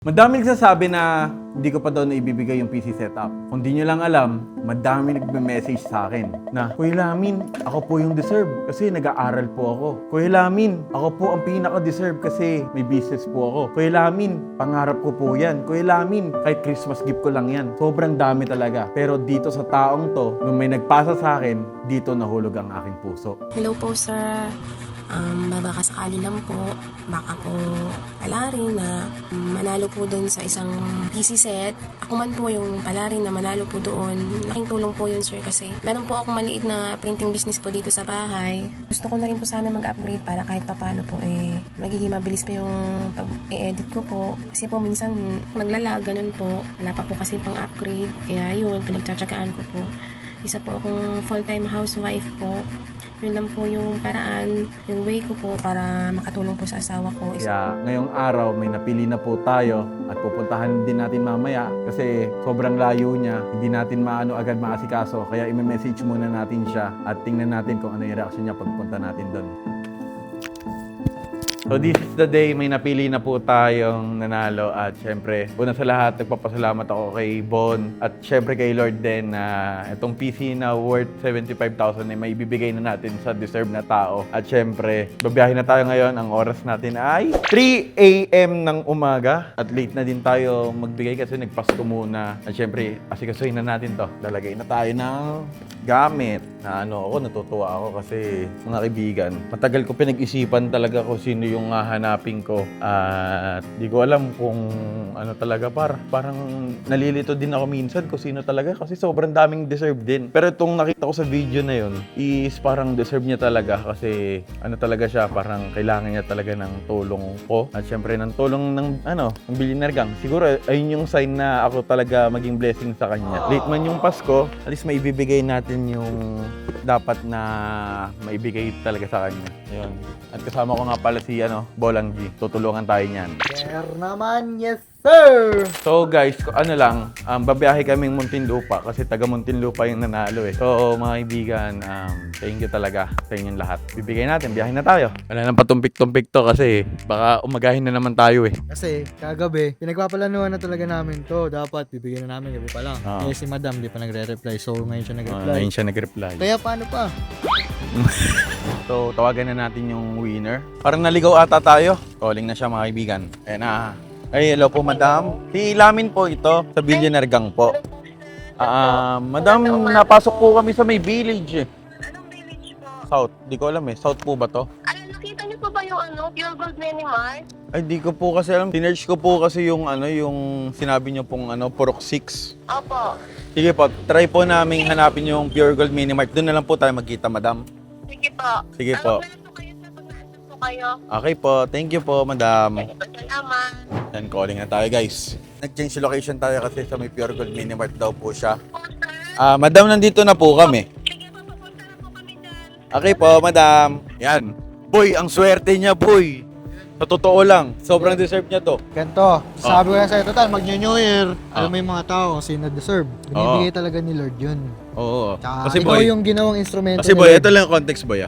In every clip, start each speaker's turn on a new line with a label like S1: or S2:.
S1: Madami nagsasabi na hindi ko pa daw na ibibigay yung PC setup. Kung di nyo lang alam, madami nagme-message sa akin na, Kuya Lamin, ako po yung deserve kasi nag-aaral po ako. Kuya Lamin, ako po ang pinaka-deserve kasi may business po ako. Kuya Lamin, pangarap ko po yan. Kuya Lamin, kahit Christmas gift ko lang yan. Sobrang dami talaga. Pero dito sa taong to, nung may nagpasa sa akin, dito nahulog ang aking puso.
S2: Hello po, sir. Baka sakali lang po, baka po rin na manalo po doon sa isang PC set. Ako man po yung rin na manalo po doon. Laking tulong po yun, sir, kasi meron po akong maliit na printing business po dito sa bahay. Gusto ko na rin po sana mag-upgrade para kahit paano po magiging mabilis pa yung pag-edit ko po. Kasi po minsan naglalag, ganun po. Wala pa po kasi pang upgrade. Kaya yun, pinagtsatsagaan ko po. Isa po akong full-time housewife po. Yun lang po yung paraan, yung way ko po para makatulong po sa asawa ko.
S1: Kaya ngayong araw may napili na po tayo at pupuntahan din natin mamaya kasi sobrang layo niya. Hindi natin agad maasikaso. Kaya i-message muna natin siya at tingnan natin kung ano yung reaction niya pagpunta natin doon. So this is the day, may napili na po tayong nanalo at syempre, una sa lahat, nagpapasalamat ako kay Bon at syempre kay Lord din na itong PC na worth 75,000 ay maibibigay na natin sa deserve na tao. At syempre, babiyahin na tayo ngayon. Ang oras natin ay 3 a.m. ng umaga at late na din tayo magbigay kasi nagpasko muna. At syempre, asikasuhin na natin to. Lalagay na tayo ng gamit na natutuwa ako kasi mga kaibigan, matagal ko pinag-isipan talaga kung sino yung hahanapin ko at di ko alam kung ano talaga parang nalilito din ako minsan kung sino talaga kasi sobrang daming deserve din. Pero itong nakita ko sa video na yun is parang deserve niya talaga kasi talaga siya, parang kailangan niya talaga ng tulong ko at syempre ng tulong ng ng Billionaire Gang. Siguro ayun yung sign na ako talaga maging blessing sa kanya. Late man yung Pasko, at least maibibigay natin yung dapat na maibigay talaga sa kanya. Ayun. At kasama ko nga pala si Bolang G. Tutulungan tayo niyan.
S3: Sir naman, yes sir!
S1: So guys, babiyahe kaming Muntinlupa kasi taga Muntinlupa yung nanalo eh. So mga kaibigan, thank you talaga sa inyong lahat. Bibigay natin, biyahe na tayo. Wala nang patumpik-tumpik to kasi baka umagahin na naman tayo eh.
S3: Kasi kagabi, pinagpapalanuhan na talaga namin to. Dapat bibigyan na namin gabi pa lang.
S1: Oo.
S3: Eh si madam di pa nagre-reply. So ngayon siya nag-reply.
S1: Ngayon siya nag-reply.
S3: Kaya paano pa?
S1: So tawagan na natin yung winner. Parang naligaw ata tayo. Calling na siya mga kaibigan. Ayan na. Ay, hello po madam. Si Lamin po ito sa Billionaire Gang po. Madam, napasok po kami sa may village eh.
S4: Anong village po?
S1: South. Di ko alam eh. South po ba to?
S4: Nakita niyo po ba yung Pure Gold Mini Mart?
S1: Ay, di ko po kasi alam. Sinerge ko po kasi yung yung sinabi niyo pong Purok 6.
S4: Opo.
S1: Sige po, try po namin hanapin yung Pure Gold Mini Mart. Doon na lang po tayo magkita, madam.
S4: Sige po.
S1: Sige po.
S4: Ano po kayo sa pag-aasap po kayo?
S1: Okay po. Thank you po, madam.
S4: Salamat.
S1: Then calling na tayo, guys. Nag-change location tayo kasi sa may Pure Gold Mini Mart daw po siya.
S4: Po, sir.
S1: Madam, nandito na po kami.
S4: Sige po, papunta na po kami dyan.
S1: Okay po, madam. Yan. Boy, ang swerte niya, boy. Sa totoo lang, sobrang deserve niya to.
S3: Ganto, sabi ko lang sa'yo, total, mag-New Year. Alam mo yung mga tao kung sino deserve. Binibigay talaga ni Lord yun.
S1: Oo.
S3: Tsaka
S1: Kasi
S3: ikaw
S1: boy,
S3: yung ginawang instrumento
S1: kasi
S3: ni
S1: boy,
S3: Lord.
S1: ito lang yung context, boy.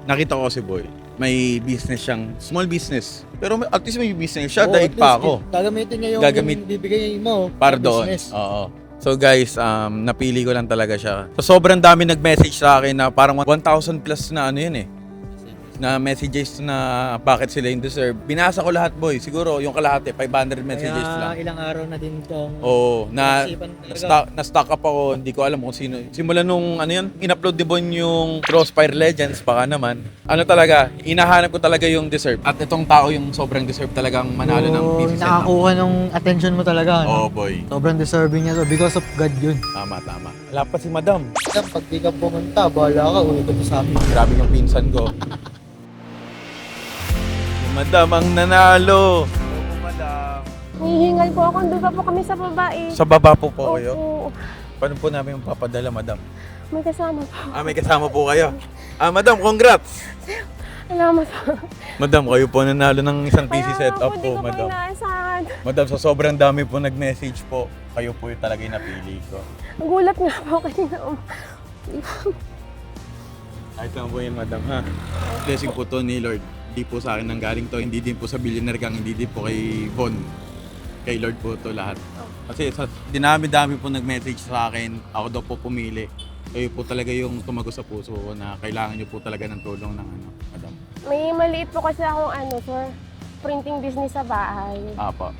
S1: Nakita ko si boy. May business siyang, small business. Pero at least may business siya,
S3: Oo,
S1: daig
S3: at
S1: pa
S3: least,
S1: ako.
S3: Gagamitin niya yung bibigay mo
S1: Para
S3: sa
S1: doon.
S3: business.
S1: Oo. So guys, napili ko lang talaga siya. So sobrang dami nag-message sa akin na parang 1,000 plus na yun eh. Na messages na bakit sila yung deserve. Binasa ko lahat, boy. Siguro yung kalahati, 500 messages lang.
S3: Kaya ilang araw na din itong
S1: Oo,
S3: naisipan talaga.
S1: na-stock up ako. Hindi ko alam kung sino. Simula nung in-upload ni Bon yung Crossfire Legends, baka naman. Talaga, hinahanap ko talaga yung deserve. At itong tao yung sobrang deserve talagang manalo ng PC set.
S3: Nakakuha ng attention mo talaga.
S1: Oo,
S3: No?
S1: boy.
S3: Sobrang deserving niya to because of God yun.
S1: Tama. Wala pa si Madam.
S3: Pag di ka pumunta, bahala ka, uwi ka sa amin.
S1: Grabe yung pinsan ko. Si Madam ang nanalo. Opo, Madam.
S2: Hihingal po ako, doon pa po kami sa babae.
S1: Sa baba po kayo.
S2: Opo,
S1: Paano po namin papadala, Madam?
S2: may kasama po.
S1: May kasama po kayo. Madam, congrats!
S2: Salamat po.
S1: Madam, kayo po nanalo ng isang PC setup
S2: Hindi
S1: po,
S2: ko pa
S1: Madam.
S2: inaasahan.
S1: Madam, sa sobrang dami po nag-message po, kayo po yung talaga yung napili ko.
S2: Gulat nga po kanina.
S1: Kahit lang po yun, Madam, ha? Blessing po to ni Lord. Hindi po sa akin nanggaling to, hindi din po sa Billionaire Gang, hindi din po kay Bon. Kay Lord po to lahat. Kasi sa dinami-dami po nag-message sa akin, ako daw po pumili. Kayo po talaga yung tumago sa puso ko na kailangan niyo po talaga ng tulong ng madam.
S2: May maliit po kasi akong sir, printing business sa bahay.
S1: Apo.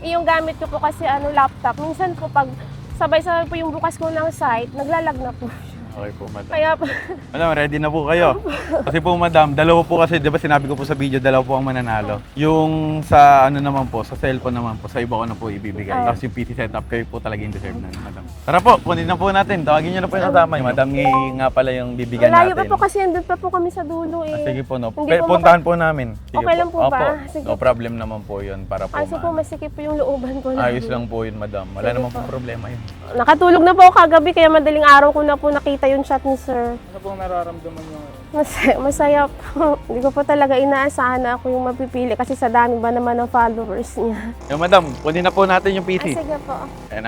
S2: Yung gamit ko po kasi laptop. Minsan po pag sabay-sabay po yung bukas ko ng site, naglalag na po.
S1: Okay po, madam.
S2: Kaya po,
S1: Madam, ready na po kayo. Kasi po, madam, dalawa po kasi, di ba sinabi ko po sa video, dalawa po ang mananalo. Yung sa naman po, sa cellphone naman po, sa iba ko na po ibibigay.
S2: Oh.
S1: Tapos yung PC setup, kayo po talaga yung deserve na, madam. Tara po, kunin na po natin. Tawagin niyo na po yung kasama. Yung madam nga pala yung bibigyan
S2: malayo
S1: natin.
S2: pa po kasi andun pa po kami sa dulo eh.
S1: Sige po, no.
S2: Hindi po
S1: Puntahan po namin. Sige
S2: Okay lang po ba?
S1: Opo.
S2: Sige.
S1: No problem naman po yun para po
S2: Kasi po masikip po yung looban ko na.
S1: Ayos lang po yun, madam. Wala
S2: Sige
S1: naman
S2: po.
S1: po problema yun.
S2: Nakatulog na po ako kagabi kaya madaling araw ko na po nakita yung chat ni sir.
S1: Ano pong nararamdaman niyo?
S2: Masaya po. Hindi ko po talaga inaasahan na ako yung mapipili kasi sa dami ba naman ng followers niya.
S1: Yung madam, kunin na po natin yung PC.
S2: Sige po.
S1: And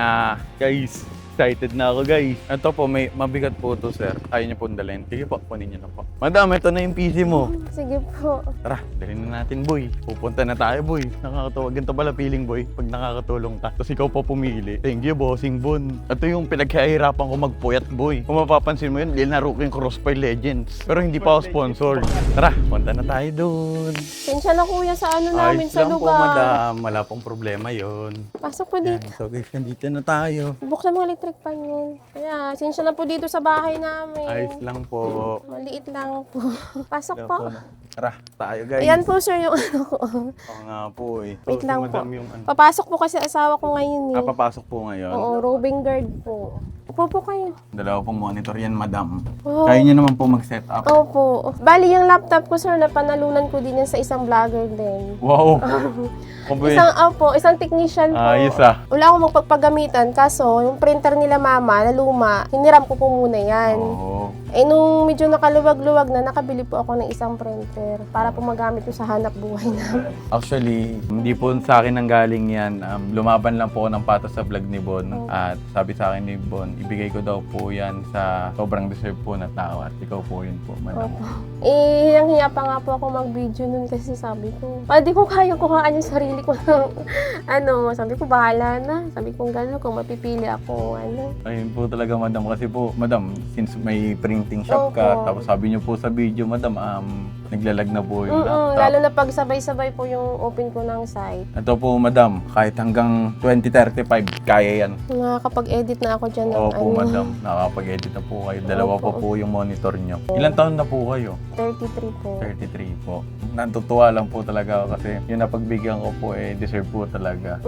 S1: guys, excited na ako guys. Ito po, may mabigat po to sir. Ayaw niyo po dalhin. Sige po, kunin niyo na po. Madam, ito na yung PC mo.
S2: Sige po.
S1: Tara, dalhin na natin boy. Pupunta na tayo boy. Nakakatawa. Ganito pala feeling boy pag nakakatulong ka. Tapos ikaw pa pumili. Thank you bossing Bon. Ito yung pinaghihirapan ko magpuyat boy. Kung mapapansin mo yun, linaro ko yung Crossfire Legends. Pero hindi pa ako sponsor. Tara, punta na tayo dun.
S2: Sensya na kuya sa namin
S1: Ayos
S2: sa
S1: lang po
S2: lugar.
S1: madam. Wala pong problema yun.
S2: Pasok po
S1: Yan.
S2: dito.
S1: So guys, nandito na tayo.
S2: Buksan mo electric fan yun. Kaya, sensya na po dito sa bahay namin.
S1: Ayos lang po.
S2: Maliit lang po. Pasok
S1: Yan
S2: po.
S1: Tara, tayo guys.
S2: Ayan po sir yung ko.
S1: Oo nga po eh.
S2: Wait
S1: So,
S2: lang
S1: si madam
S2: po.
S1: yung
S2: Papasok po kasi asawa ko ngayon eh.
S1: papasok po ngayon.
S2: Oo, roving guard po. Upo po kayo.
S1: Dalawa pong monitor yan, madam.
S2: Oh.
S1: Kaya niyo naman po mag-set up.
S2: Opo. Bali, yung laptop ko, sir, napanalunan ko din yan sa isang vlogger din.
S1: Wow! Kumbaga,
S2: Isang technician po.
S1: ayos ah.
S2: Wala akong magpagpagamitan, kaso yung printer nila mama, na luma, hiniram ko po muna yan.
S1: Oo.
S2: Eh, nung medyo nakaluwag-luwag na, nakabili po ako ng isang printer para po magamit ko sa hanap buhay namin.
S1: Actually, hindi po sa akin nanggaling yan. Lumaban lang po ako ng patas sa vlog ni Bon. At sabi sa akin ni Bon, ibigay ko daw po yan sa sobrang deserve po na tao. At ikaw po yun po, madam.
S2: Opo. Eh, hiyang-hiya pa nga po ako mag-video nun kasi sabi ko, di ko kaya kuhaan yung sarili ko ng, sabi ko, bahala na. Sabi ko, gano'n, kung mapipili ako,
S1: Ayun po talaga, madam. Kasi po, madam, since may printing shop ka,
S2: Opo.
S1: tapos sabi niyo po sa video, madam, naglalag na po yung laptop.
S2: Lalo na pag sabay-sabay po yung open ko ng site.
S1: Ito po, madam, kahit hanggang 2035, kaya yan.
S2: Nakakapag-edit na ako dyan ng
S1: Opo, madam. Nakakapag-edit na po kayo. Dalawa pa
S2: Opo.
S1: po yung monitor nyo. Ilan taon na po kayo?
S2: 33 po.
S1: 33 po. Natutuwa lang po talaga ako kasi yung napagbigyan ko po deserve po talaga.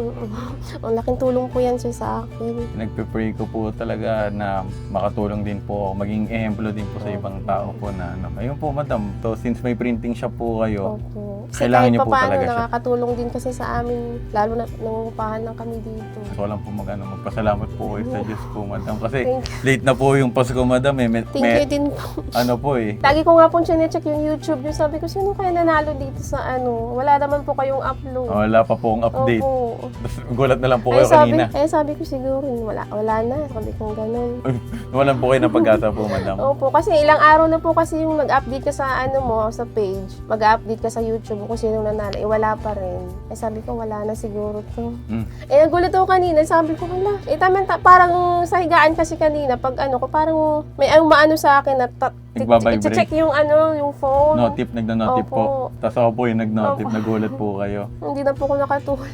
S2: Ang laking tulong po yan sir sa akin.
S1: Nagpe-pray ko po talaga na makatulong din po ako. Maging ehemplo din po sa ibang tao po na Ayun po, madam. So, since may printing shop po kayo,
S2: Opo. Kasi
S1: kailangan
S2: kahit
S1: niyo po
S2: papaano,
S1: talaga siya.
S2: nakakatulong din kasi sa amin, lalo na nangungupahan lang kami dito.
S1: So, lang po magpasalamat po kayo sa Diyos po, madam. Kasi
S2: Thank
S1: late na po yung Pasko, madam.
S2: Thank you din po.
S1: Ano po eh.
S2: Lagi ko nga po chinecheck yung YouTube nyo. Sabi ko, sino kaya nanalo dito sa Wala naman po kayong upload.
S1: Wala pa po ang update.
S2: Opo.
S1: Tapos gulat na lang po kayo kanina.
S2: Sabi ko siguro, wala na. Sabi ko ganun.
S1: Wala po kayo ng pag-asa po, madam.
S2: Opo, kasi ilang araw na po kasi yung nag-update ka sa sa page. Mag-update ka sa YouTube kung sino nanalo. Wala pa rin. Sabi ko, wala na siguro to. Nagulat ako kanina. Sabi ko, wala. Parang sa higaan kasi kanina, pag parang may maano sa akin na
S1: Nagbabibrate.
S2: check yung yung phone.
S1: Nagna-notif
S2: Opo.
S1: po. Tapos ako po yung nag-notif, nagulat po kayo.
S2: Hindi na po ako nakatulog.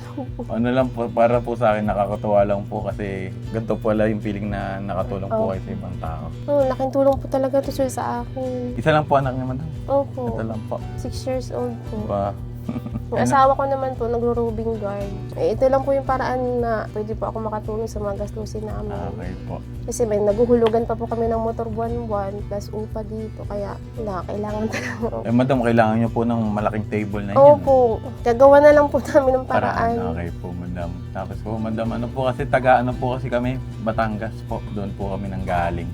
S1: Ano lang po, para po sa akin, nakakatuwa lang po kasi ganito po lang yung feeling na nakatulong po kayo sa ibang tao.
S2: Laking tulong po talaga to sir sa akin.
S1: Isa lang po anak niya, madam.
S2: Opo.
S1: Ito lang po.
S2: 6 years old po.
S1: Ba?
S2: Yung asawa ko naman po, nagro-roving guard. Ito lang po yung paraan na pwede po ako makatulong sa mga gastusin namin.
S1: Okay po.
S2: Kasi may naguhulugan pa po kami ng motor buwan-buwan plus upa dito. Kaya kailangan talaga.
S1: Madam, kailangan niyo po ng malaking table na yun.
S2: Opo. Gagawa na lang po namin ng paraan.
S1: Okay po, madam. Tapos po, madam, kasi taga-ano po kasi kami, Batangas po. Doon po kami nanggaling.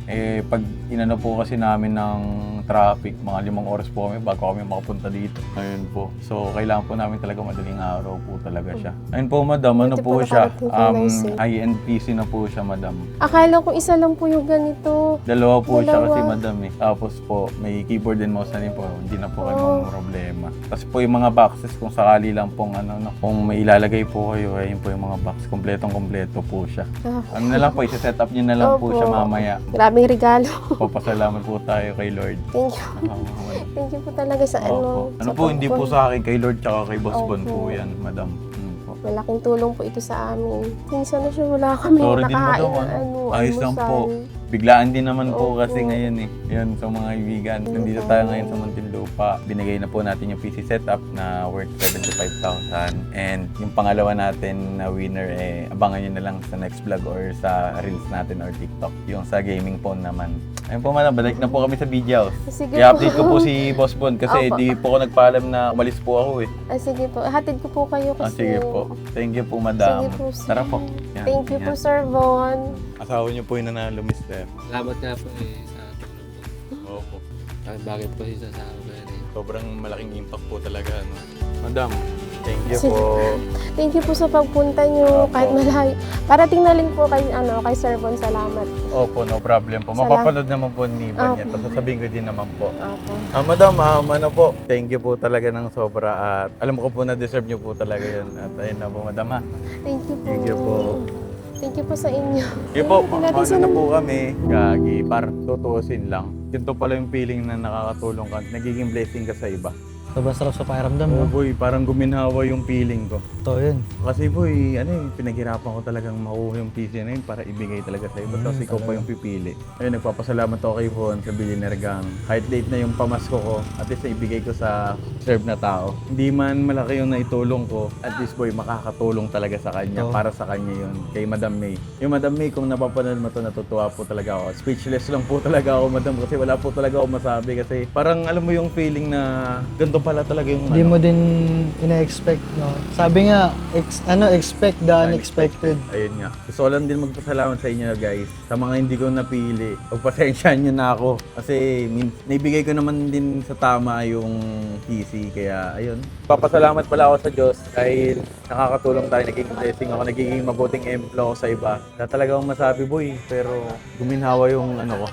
S1: Pag inano po kasi namin ng traffic. Mga 5 oras po kami bago kami makapunta dito. Ayun po. So, kailangan po namin talaga madaling araw po talaga siya. Ayun po, madam. Ano
S5: Buti
S1: po
S5: po
S1: siya?
S5: nakarating kayo ng safe.
S1: High-end PC na po siya, madam.
S5: Akala ko isa lang po yung ganito.
S1: Dalawa po siya
S5: Dalawa.
S1: kasi, madam eh. Tapos po, may keyboard and mouse na rin po. Hindi na po kayo mga problema. Tapos po yung mga boxes, kung sakali lang pong kung may ilalagay po kayo, ayun po yung mga box. Kompletong-kompleto po siya.
S5: Ah.
S1: Ano na lang po, isa-set up niyo na lang po
S5: Opo.
S1: siya mamaya.
S5: Grabing regalo.
S1: Papasalamat po tayo kay Lord.
S5: Thank you. Thank you po talaga sa
S1: Opo. Ano
S5: sa
S1: po, hindi po
S5: pagpun-
S1: sa akin, kay Lord tsaka kay Boss Bon
S5: Opo.
S1: po yan, madam. Po.
S5: Malaking tulong po ito sa amin. Minsan na siya wala kami
S1: Sorry din,
S5: nakahain
S1: madam.
S5: ng
S1: Ayos lang
S5: almusal.
S1: po. Biglaan din naman po
S5: Opo.
S1: kasi ngayon eh. Yan, sa mga kaibigan. Nandito tayo ngayon sa Muntinlupa. Binigay na po natin yung PC setup na worth 75,000. And yung pangalawa natin na winner abangan nyo na lang sa next vlog or sa Reels natin or TikTok. Yung sa gaming phone naman. Ayun po madam, balik na po kami sa videos.
S5: Sige
S1: I-update ko
S5: po.
S1: po si Boss Bon kasi
S5: Opo.
S1: di po ako nagpaalam na umalis po ako eh.
S5: Sige po. Hatid ko po kayo kasi...
S1: Sige po. Thank you po madam.
S5: Sige po, sir.
S1: Tara po. Yan,
S5: Thank you
S1: yan.
S5: po, Sir Von.
S1: Asawa niyo po yung nanalo, mister.
S6: Salamat nga po sa tulong po.
S1: Opo.
S6: Bakit po siya sa akin?
S1: Sobrang malaking impact po talaga. No? Madam, thank you
S5: Sige.
S1: po.
S5: Thank you po sa pagpunta nyo
S1: Opo.
S5: kahit malayo. Parating na rin po kay, kay Sir Von. Salamat.
S1: Opo, no problem po.
S5: Salamat.
S1: Mapapanood naman po ni Ivan yan.
S5: Opo.
S1: Tapos sasabihin ko din naman po.
S5: Opo.
S1: Madam, ano po, thank you po talaga ng sobra at alam ko po na deserve niyo po talaga yun. At ayun na po, madam ha.
S5: Thank you po.
S1: Thank you po.
S5: Thank you po sa inyo.
S1: Sige po,
S5: Hindi natin
S1: paano na
S5: sila-
S1: po kami. Gagi, par tutuusin lang. Ganito pala yung feeling na nakakatulong ka. Nagiging blessing ka sa iba.
S3: Sobrang sarap sa pakiramdam,
S1: Oh
S3: no?
S1: boy, parang guminhawa yung feeling ko.
S3: Ito yun.
S1: Kasi boy, pinaghirapan ko talagang makuha yung PC na yun para ibigay talaga sa iba. Tapos ikaw pa yung pipili. Ayun, nagpapasalamat ako kay Von sa Billionaire Gang. Kahit late na yung pamasko ko, at least naibigay ko sa serve na tao. Hindi man malaki yung naitulong ko, at least boy, makakatulong talaga sa kanya.
S3: Oo.
S1: Para sa kanya yun, kay Madam May. Yung Madam May, kung napapanood mo to, natutuwa po talaga ako. Speechless lang po talaga ako, Madam, kasi wala po talaga ako masabi. Kasi parang alam mo yung feeling na ganito pala talaga yung
S3: Hindi mo din ina-expect, no? Sabi nga, expect the unexpected.
S1: Ayun nga. Gusto ko lang din magpasalamat sa inyo guys. Sa mga hindi ko napili. Pagpasensyaan nyo na ako. Kasi naibigay ko naman din sa tama yung PC. Kaya ayun. Papasalamat pala ako sa Diyos dahil nakakatulong tayo. Naging blessing ako. Nagiging mabuting emplo ako sa iba. Na talaga akong masabi boy. Pero guminhawa yung ano ko.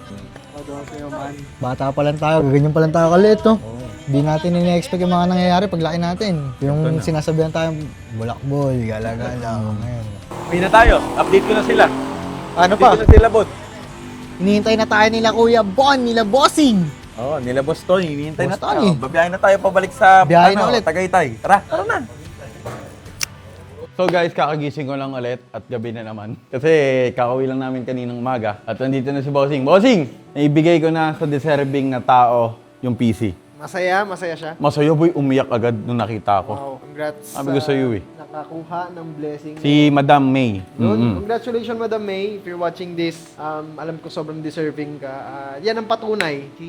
S3: Bata pa lang tayo, ganyan pa lang tayo kalit, no? Hindi natin ina-expect yung mga nangyayari pag laki natin. Yung sinasabihan tayo, bulakboy, gala-gala. Ngayon.
S1: Uwi na tayo. Update ko na sila.
S3: Ano
S1: Update ko na sila, Bod.
S3: Hinihintay na tayo nila Kuya Bon, nila Bossing.
S1: Oo, nila Boss Tony. Hinihintay na
S3: Boss
S1: tayo.
S3: Tony.
S1: Babiyahin na tayo pabalik sa
S3: Biyahe na ulit.
S1: Tagaytay. Tara na. So guys, kakagising ko lang ulit at gabi na naman. Kasi kakauwi lang namin kaninang umaga. At nandito na si Bossing. Bossing! Naibigay ko na sa deserving na tao yung PC.
S7: Masaya siya.
S1: Masaya boy, umiyak agad nung nakita ko.
S7: Wow, congrats
S1: Sabi ko sa iyo eh.
S7: nakakuha ng blessing.
S1: Si Madam May.
S7: Yun, congratulations Madam May, if you're watching this. Alam ko sobrang deserving ka. Yan ang patunay. Si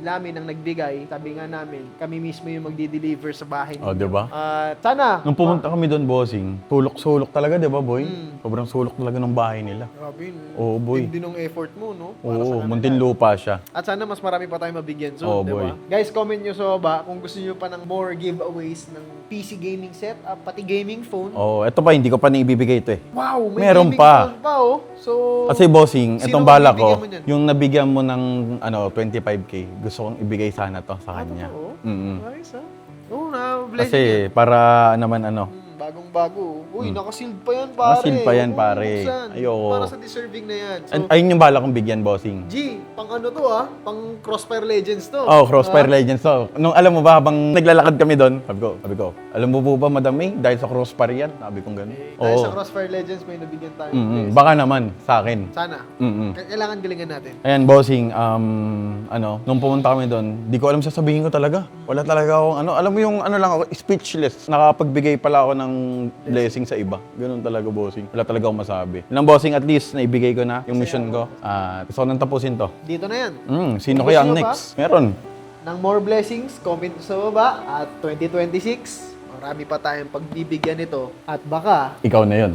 S7: Lamin ang nagbigay. Sabi nga namin, kami mismo yung magdi-deliver sa bahay
S1: O,
S7: ninyo.
S1: diba?
S7: Sana.
S1: Nung pumunta kami doon, Bossing, sulok-sulok talaga, di ba boy?
S7: Mm.
S1: Sobrang sulok talaga ng bahay nila.
S7: Grabe.
S1: Oo, boy.
S7: Hindi ng effort mo, no? Para sa
S1: Oo,
S7: kanila.
S1: Muntinlupa siya.
S7: At sana mas marami pa tayong mabigyan soon,
S1: Oo,
S7: di ba?
S1: boy.
S7: Guys, comment nyo sa baba kung gusto nyo pa ng more giveaways ng PC gaming set, pati gaming phone.
S1: Oh, eto pa, hindi ko pa naibibigay ito eh.
S7: Wow, may
S1: Meron
S7: gaming
S1: pa.
S7: phone pa, oh. So,
S1: Kasi Bossing,
S7: Sino
S1: itong bala
S7: bibigyan
S1: ko,
S7: mo niyan?
S1: yung nabigyan mo ng 25k, gusto kong ibigay sana to sa kanya.
S7: Oo.
S1: Mm-mm.
S7: Nice, ha? Oo na, blessing yan.
S1: Kasi para naman
S7: Bagong-bago. Uy, nakasealed pa yan, pare.
S1: Nakasealed pa yan,
S7: Oo,
S1: pare.
S7: buksan.
S1: Ayoko.
S7: Para sa deserving na yan. So,
S1: ayun yung bala kong bigyan, Bossing.
S7: G, pang ano to, pang Crossfire Legends to.
S1: Oh, Crossfire
S7: Ah,
S1: Legends to. Nung alam mo ba, habang naglalakad kami doon, sabi ko, alam mo po ba, Madam May, dahil sa Crossfire yan? Sabi kong gano'n.
S7: Dahil sa Crossfire Legends, may nabigyan tayo.
S1: Mm-mm. Baka naman, sa akin.
S7: Sana.
S1: Mm-mm.
S7: Kailangan galingan natin.
S1: Ayan, Bossing, nung pumunta kami doon, di ko alam sasabihin ko talaga. Wala talaga akong alam mo yung lang ako, speechless. Nakapagbigay pala ako ng blessing sa iba. Ganun talaga, Bossing. Wala talaga akong masabi. Ilang Bossing, at least, naibigay ko na yung mission ko. Gusto ko nang tapusin to.
S7: Dito na yan.
S1: Sino
S7: Kung
S1: kaya
S7: gusto
S1: ang
S7: nyo pa?
S1: next? Meron.
S7: Ng more blessings, comment sa baba. At 2026, marami pa tayong pagbibigyan nito. At baka,
S1: Ikaw na yun.